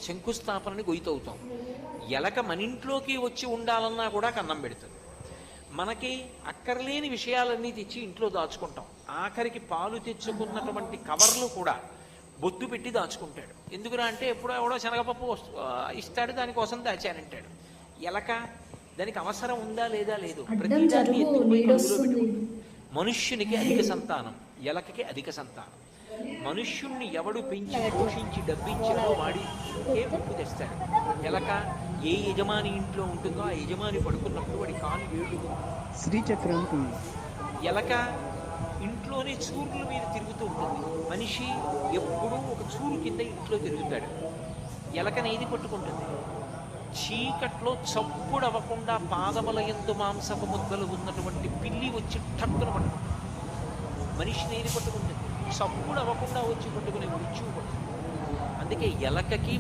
శంకుస్థాపనని గొయ్యవుతాం. ఎలక మన ఇంట్లోకి వచ్చి ఉండాలన్నా కూడా కన్నం పెడుతుంది. మనకి అక్కర్లేని విషయాలన్నీ తెచ్చి ఇంట్లో దాచుకుంటాం. ఆఖరికి పాలు తెచ్చుకున్నటువంటి కవర్లు కూడా బొట్టు పెట్టి దాచుకుంటాడు. ఎందుకురా అంటే ఎప్పుడో ఎవడో శనగపప్పు ఇస్తాడు, దానికోసం దాచానంటాడు. ఎలక దానికి అవసరం ఉందా లేదా లేదు, ప్రతిదాన్ని ఎత్తుకుపోయి కడుపులో పెట్టుకుంటుంది. మనుష్యునికి అధిక సంతానం, ఎలకకి అధిక సంతానం. మనుష్యుణ్ణి ఎవడు పెంచి పోషించి డబ్బిచ్చినా వాడికే ముప్పు తెస్తాడు. ఎలక ఏ యజమాని ఇంట్లో ఉంటుందో ఆ యజమాని పడుకున్నప్పుడు వాడి కాలు వేడుకుంటుంది. శ్రీచక్రం. ఎలక ఇంట్లోనే చూరుల మీద తిరుగుతూ ఉంటుంది. మనిషి ఎప్పుడూ ఒక చూరు కింద ఇంట్లో తిరుగుతాడు. ఎలకని ఏది పట్టుకుంటుంది? చీకట్లో చప్పుడు అవ్వకుండా పాదముల యందు మాంసపు ముద్దలు ఉన్నటువంటి పిల్లి వచ్చి టక్కున పట్టుకుంటుంది. మనిషిని ఏది పట్టుకుంటుంది? చప్పుడు అవ్వకుండా వచ్చి పట్టుకునే మృత్యువు పట్టుకుంటుంది. అందుకే ఎలకకి